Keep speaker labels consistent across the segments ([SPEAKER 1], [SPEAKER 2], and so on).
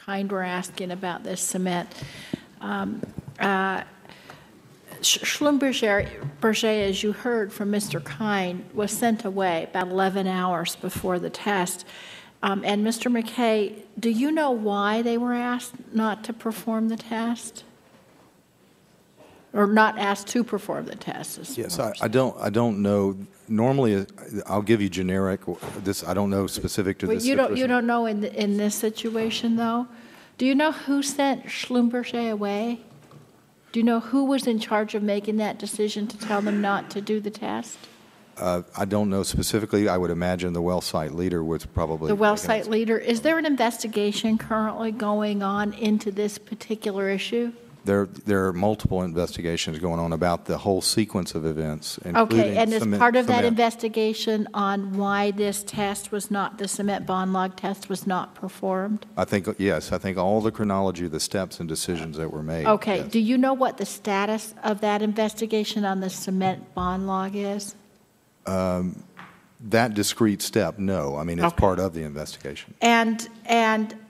[SPEAKER 1] Kind were asking about this cement. Schlumberger, as you heard from Mr. Kind, was sent away about 11 hours before the test. And Mr. McKay, do you know why they were asked not to perform the test? Or not asked to perform the test?
[SPEAKER 2] Yes, I don't know. Normally, I'll give you generic. This I don't know specific to this situation.
[SPEAKER 1] You don't know in this situation, though? Do you know who sent Schlumberger away? Do you know who was in charge of making that decision to tell them not to do the test?
[SPEAKER 2] I don't know specifically. I would imagine the well site leader was probably...
[SPEAKER 1] The well site leader. Is there an investigation currently going on into this particular issue?
[SPEAKER 2] There are multiple investigations going on about the whole sequence of events.
[SPEAKER 1] Okay, and as part of that investigation on why this test was not, the cement bond log test was not performed?
[SPEAKER 2] I think, yes. I think all the chronology of the steps and decisions that were made.
[SPEAKER 1] Okay.
[SPEAKER 2] Yes.
[SPEAKER 1] Do you know what the status of that investigation on the cement bond log is?
[SPEAKER 2] That discrete step, no. I mean, it's part of the investigation.
[SPEAKER 1] And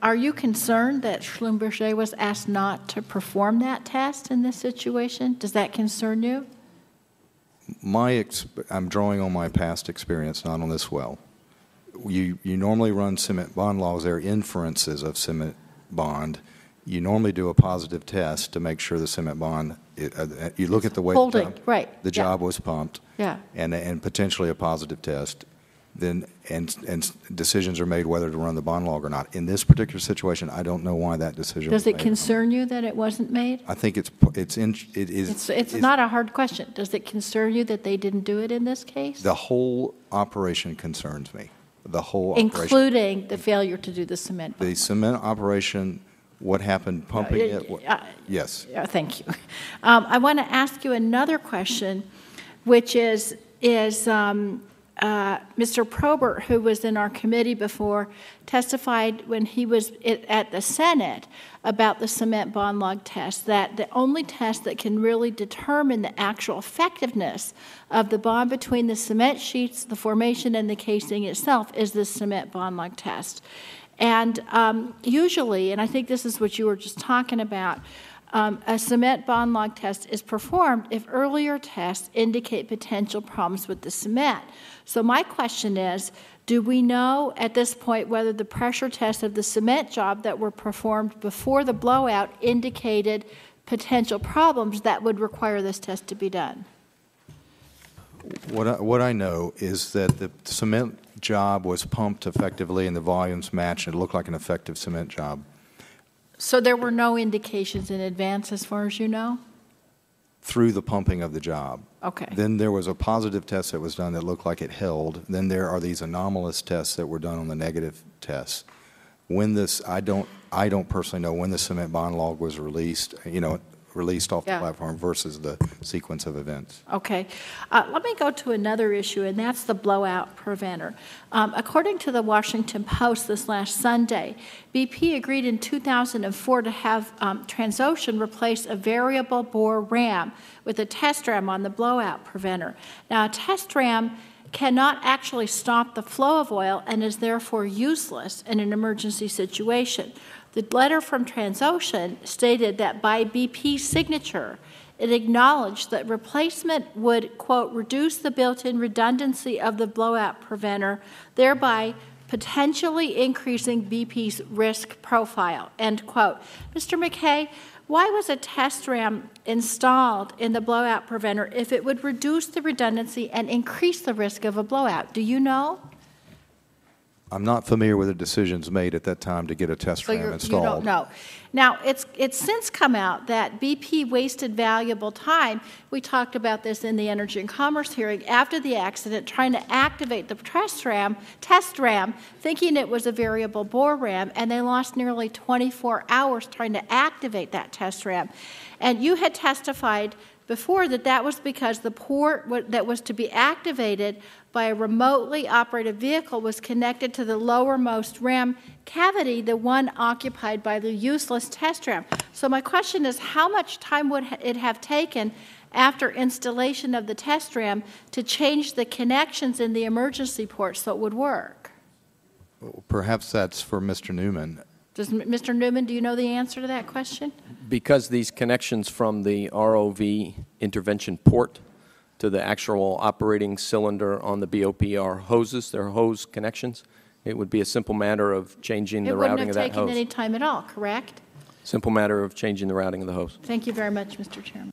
[SPEAKER 1] are you concerned that Schlumberger was asked not to perform that test in this situation? Does that concern you?
[SPEAKER 2] I'm drawing on my past experience, not on this well. You normally run cement bond logs. There are inferences of cement bond. You normally do a positive test to make sure the cement bond, you look at the way the job was pumped, and potentially a positive test, then and decisions are made whether to run the bond log or not. In this particular situation, I don't know why that decision was made.
[SPEAKER 1] Does it concern you that it wasn't made?
[SPEAKER 2] I think it is.
[SPEAKER 1] It's not a hard question. Does it concern you that they didn't do it in this case?
[SPEAKER 2] The whole operation concerns me. The whole
[SPEAKER 1] including the failure to do the cement bond.
[SPEAKER 2] The cement operation. What happened pumping it? Yes.
[SPEAKER 1] Thank you. I want to ask you another question, which is Mr. Probert, who was in our committee before, testified when he was at the Senate about the cement bond log test, that the only test that can really determine the actual effectiveness of the bond between the cement sheets, the formation, and the casing itself is the cement bond log test. And usually, and I think this is what you were just talking about, a cement bond log test is performed if earlier tests indicate potential problems with the cement. So my question is, do we know at this point whether the pressure tests of the cement job that were performed before the blowout indicated potential problems that would require this test to be done?
[SPEAKER 2] What I know is that the cement job was pumped effectively and the volumes matched and it looked like an effective cement job.
[SPEAKER 1] So there were no indications in advance as far as you know?
[SPEAKER 2] Through the pumping of the job.
[SPEAKER 1] Okay.
[SPEAKER 2] Then there was a positive test that was done that looked like it held. Then there are these anomalous tests that were done on the negative tests. When this, I don't personally know when the cement bond log was released, released off the platform versus the sequence of events.
[SPEAKER 1] Okay. Let me go to another issue, and that's the blowout preventer. According to the Washington Post this last Sunday, BP agreed in 2004 to have Transocean replace a variable bore ram with a test ram on the blowout preventer. Now, a test ram cannot actually stop the flow of oil and is therefore useless in an emergency situation. The letter from Transocean stated that by BP's signature, it acknowledged that replacement would, quote, reduce the built-in redundancy of the blowout preventer, thereby potentially increasing BP's risk profile, end quote. Mr. McKay, why was a test ram installed in the blowout preventer if it would reduce the redundancy and increase the risk of a blowout? Do you know?
[SPEAKER 2] I'm not familiar with the decisions made at that time to get a test ram installed.
[SPEAKER 1] You don't know. Now, it's since come out that BP wasted valuable time. We talked about this in the Energy and Commerce hearing after the accident, trying to activate the test ram, thinking it was a variable bore ram, and they lost nearly 24 hours trying to activate that test ram. And you had testified before that was because the port that was to be activated by a remotely operated vehicle was connected to the lowermost ram cavity, the one occupied by the useless test ram. So my question is, how much time would it have taken after installation of the test ram to change the connections in the emergency port so it would work?
[SPEAKER 2] Perhaps that's for Mr. Newman.
[SPEAKER 1] Mr. Newman, do you know the answer to that question?
[SPEAKER 3] Because these connections from the ROV intervention port to the actual operating cylinder on the BOP are hoses, they're hose connections, it would be a simple matter of changing the routing of that
[SPEAKER 1] It wouldn't have taken
[SPEAKER 3] hose.
[SPEAKER 1] any time at all, correct?
[SPEAKER 3] Simple matter of changing the routing of the hose.
[SPEAKER 1] Thank you very much, Mr. Chairman.